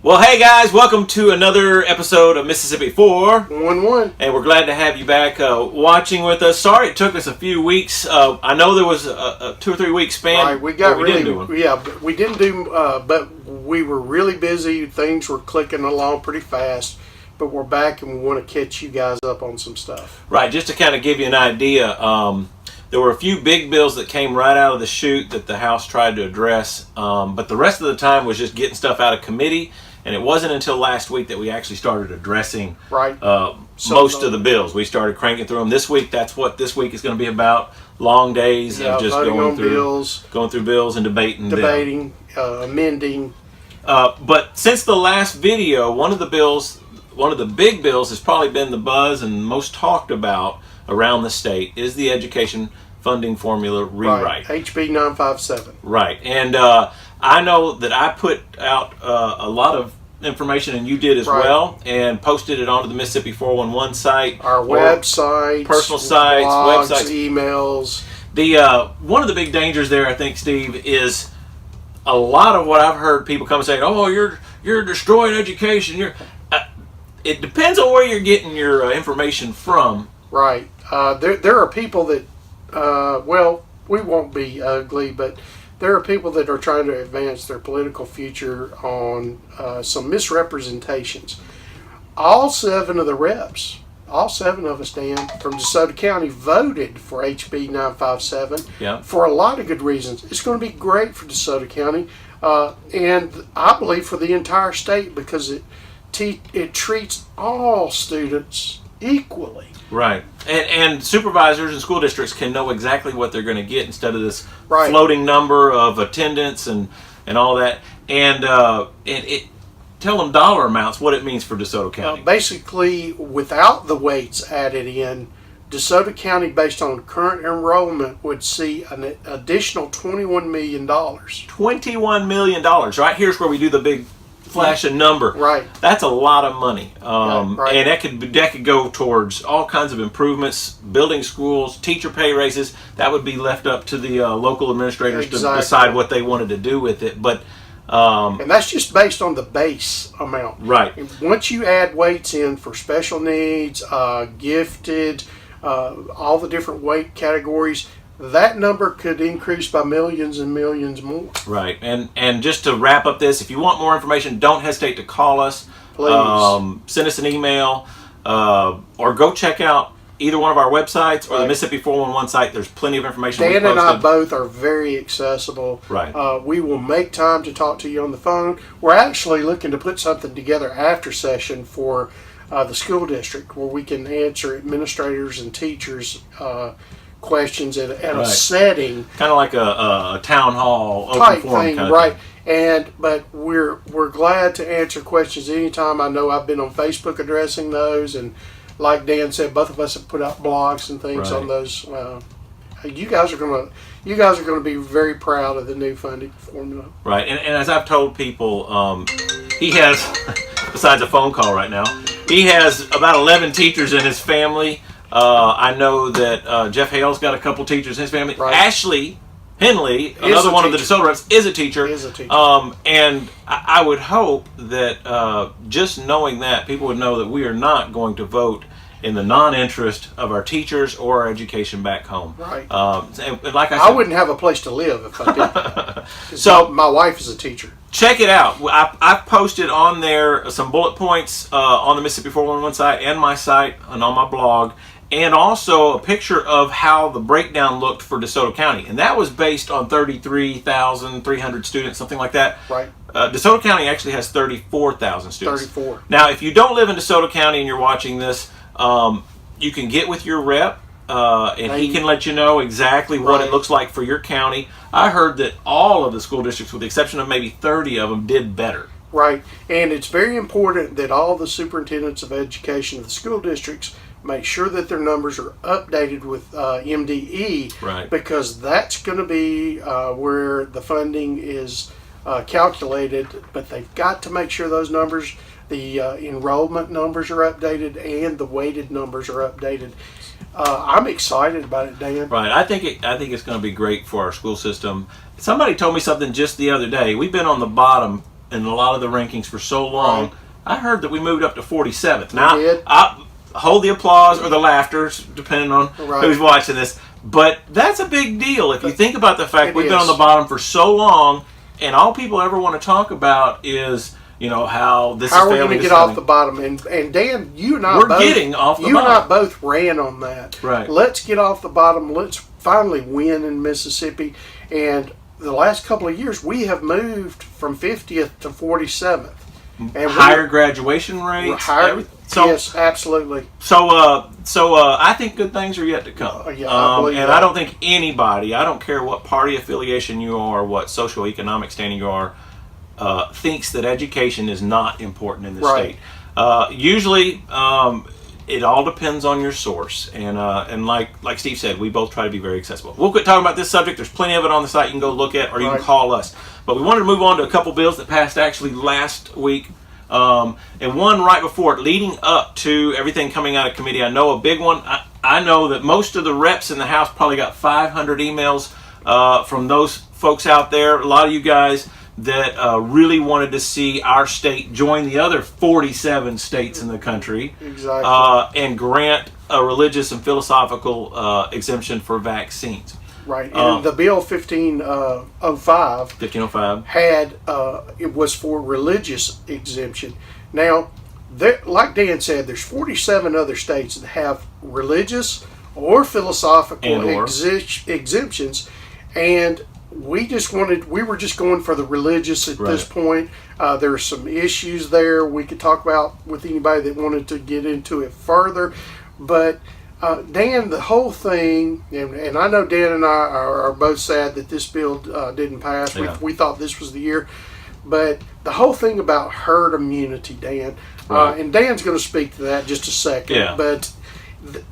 Well, hey guys, welcome to another episode of Mississippi 411. And we're glad to have you back watching with us. Sorry it took us a few weeks. I know there was a 2 or 3 week span. Right, we didn't do, but we were really busy. Things were clicking along pretty fast. But we're back and we want to catch you guys up on some stuff. Right, just to kind of give you an idea, there were a few big bills that came right out of the chute that the House tried to address. But the rest of the time was just getting stuff out of committee. And it wasn't until last week that we actually started addressing most of the bills. We started cranking through them. This week, that's what this week is going to be about. Long days of just going through bills and debating, amending. But since the last video, one of the big bills has probably been the buzz and most talked about around the state is the education funding formula rewrite. Right. HB 957. Right. And I know that I put out a lot of information, and you did as well, and posted it onto the Mississippi 411 site, our website, personal sites, blogs, websites, emails. The one of the big dangers there, I think, Steve, is a lot of what I've heard people come saying, "Oh, you're destroying education." It depends on where you're getting your information from. Right. There are people that, we won't be ugly, but there are people that are trying to advance their political future on some misrepresentations. All 7 of the reps, all 7 of us, Dan, from DeSoto County voted for HB 957 for a lot of good reasons. It's going to be great for DeSoto County, and I believe for the entire state, because it treats all students equally. Right. And supervisors and school districts can know exactly what they're going to get instead of this floating number of attendance and all that. And tell them dollar amounts, what it means for DeSoto County. Basically, without the weights added in, DeSoto County, based on current enrollment, would see an additional $21 million. $21 million. Right here's where we do the big flash a number. Right. That's a lot of money. Right. And that could go towards all kinds of improvements, building schools, teacher pay raises. That would be left up to the local administrators to decide what they wanted to do with it. But and that's just based on the base amount. Right. And once you add weights in for special needs, gifted, all the different weight categories, that number could increase by millions and millions more. Right. And just to wrap up this, if you want more information, don't hesitate to call us. Please. Send us an email or go check out either one of our websites or the Mississippi 411 site. There's plenty of information. Dan and I both are very accessible. Right. We will make time to talk to you on the phone. We're actually looking to put something together after session for the school district where we can answer administrators and teachers questions at a setting, kind of like a town hall open type forum thing, kind of right? thing. But we're glad to answer questions anytime. I know I've been on Facebook addressing those, and like Dan said, both of us have put out blogs and things on those. You guys are gonna be very proud of the new funding formula. Right, and as I've told people, he has, besides a phone call right now, he has about 11 teachers in his family. I know that Jeff Hale's got a couple teachers in his family. Right. Ashley Henley, another one of the DeSoto reps, is a teacher. And I would hope that just knowing that, people would know that we are not going to vote in the non-interest of our teachers or our education back home. Right. And like I said, I wouldn't have a place to live if I did. So my wife is a teacher. Check it out. I've posted on there some bullet points on the Mississippi 411 site and my site and on my blog, and also a picture of how the breakdown looked for DeSoto County. And that was based on 33,300 students, something like that. Right. DeSoto County actually has 34,000 students. 34. Now, if you don't live in DeSoto County and you're watching this, you can get with your rep, and he can let you know exactly what it looks like for your county. I heard that all of the school districts, with the exception of maybe 30 of them, did better. Right. And it's very important that all the superintendents of education of the school districts make sure that their numbers are updated with MDE, right? Because that's going to be where the funding is calculated, but they've got to make sure those numbers, the enrollment numbers are updated and the weighted numbers are updated. I'm excited about it, Dan. Right. I think it's going to be great for our school system. Somebody told me something just the other day. We've been on the bottom in a lot of the rankings for so long. Right. I heard that we moved up to 47th. Now, did. I hold the applause or the laughter, depending on Right. who's watching this. But that's a big deal if you think about the fact It we've been on is. the bottom for so long, and all people ever want to talk about is, how this How is are we failing. going to this get off failing. the bottom? And Dan, you and I We're both, getting off the you and I bottom. both ran on that. Right. Let's get off the bottom. Let's finally win in Mississippi. And the last couple of years, we have moved from 50th to 47th. And Higher graduation rates. higher. So, Yes, absolutely. So I think good things are yet to come. Yeah, I believe and that. I don't think anybody, I don't care what party affiliation you are, what socioeconomic standing you are, thinks that education is not important in this Right. state. Usually, it all depends on your source, and like Steve said, we both try to be very accessible. We'll quit talking about this subject. There's plenty of it on the site you can go look at, or you Right. can call us. But we wanted to move on to a couple bills that passed actually last week. And one right before it, leading up to everything coming out of committee. I know a big one. I know that most of the reps in the House probably got 500 emails from those folks out there. A lot of you guys that really wanted to see our state join the other 47 states in the country Exactly. and grant a religious and philosophical exemption for vaccines. Right. And the bill 1505 1505. had it was for religious exemption. Now, like Dan said, there's 47 other states that have religious or philosophical exemptions, and we were just going for the religious at this point. There are some issues there we could talk about with anybody that wanted to get into it further, but Dan, the whole thing, and I know Dan and I are both sad that this bill didn't pass. Yeah. We thought this was the year. But the whole thing about herd immunity, Dan, Right. and Dan's going to speak to that in just a second. Yeah. But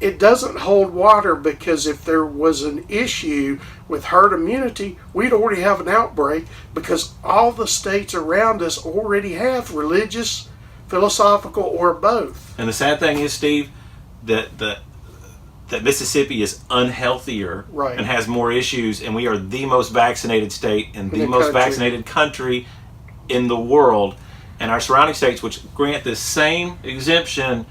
it doesn't hold water, because if there was an issue with herd immunity, we'd already have an outbreak, because all the states around us already have religious, philosophical, or both. And the sad thing is, Steve, that Mississippi is unhealthier Right. and has more issues, and we are the most vaccinated state and the the most country. vaccinated country in the world. And our surrounding states, which grant this same exemption,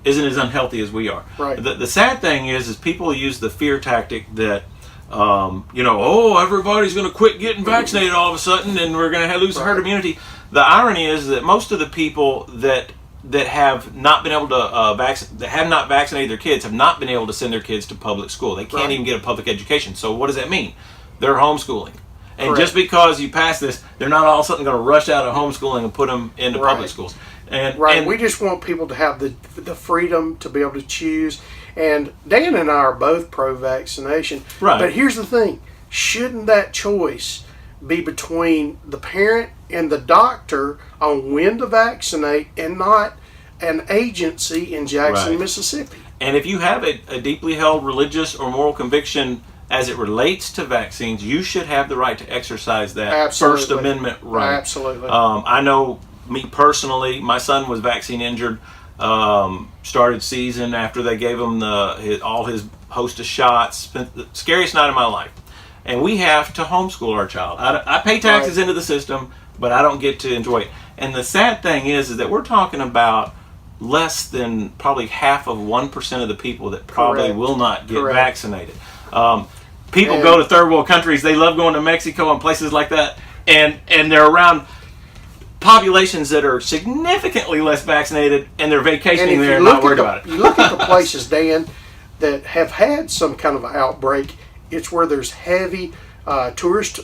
isn't as unhealthy as we are. Right. The sad thing is people use the fear tactic that, everybody's going to quit getting vaccinated all of a sudden, and we're going to lose herd immunity. The irony is that most of the people that have not been able to that have not vaccinated their kids have not been able to send their kids to public school. They can't Right. even get a public education. So what does that mean? They're homeschooling. And Correct. just because you pass this, they're not all of a sudden going to rush out of homeschooling and put them into Right. public schools. And We just want people to have the freedom to be able to choose. And Dan and I are both pro-vaccination. Right. But here's the thing. Shouldn't that choice be between the parent and the doctor on when to vaccinate, and not an agency in Jackson, Right. Mississippi? And if you have a deeply held religious or moral conviction as it relates to vaccines, you should have the right to exercise that Absolutely. First Amendment right. Absolutely. I know, me personally, my son was vaccine injured. Started season after they gave him all his host of shots. Spent the scariest night of my life. And we have to homeschool our child. I pay taxes Right. into the system, but I don't get to enjoy it. And the sad thing is that we're talking about less than probably half of 1% of the people that probably Correct. will not get Correct. vaccinated. People And- go to third world countries. They love going to Mexico and places like that, and they're around populations that are significantly less vaccinated, and they're vacationing there and not worried about it. You look at the places, Dan, that have had some kind of outbreak. It's where there's heavy tourist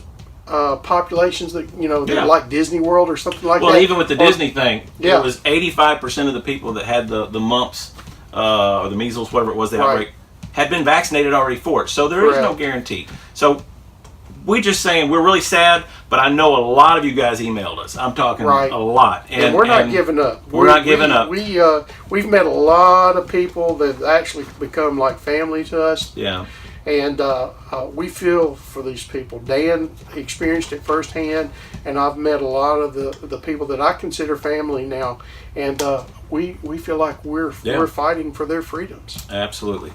populations that Yeah. they're like Disney World or something like Well, that. even with the Disney thing, Yeah. it was 85% of the people that had the mumps or the measles, whatever it was, the Right. outbreak, had been vaccinated already for it. So there is no Correct. guarantee. So we're just saying we're really sad, but I know a lot of you guys emailed us. I'm talking Right. a lot. And we're not giving up. We're not giving up. We've met a lot of people that actually become like family to us. Yeah. And we feel for these people. Dan experienced it firsthand, and I've met a lot of the people that I consider family now, and we feel like we're fighting for their freedoms. Absolutely.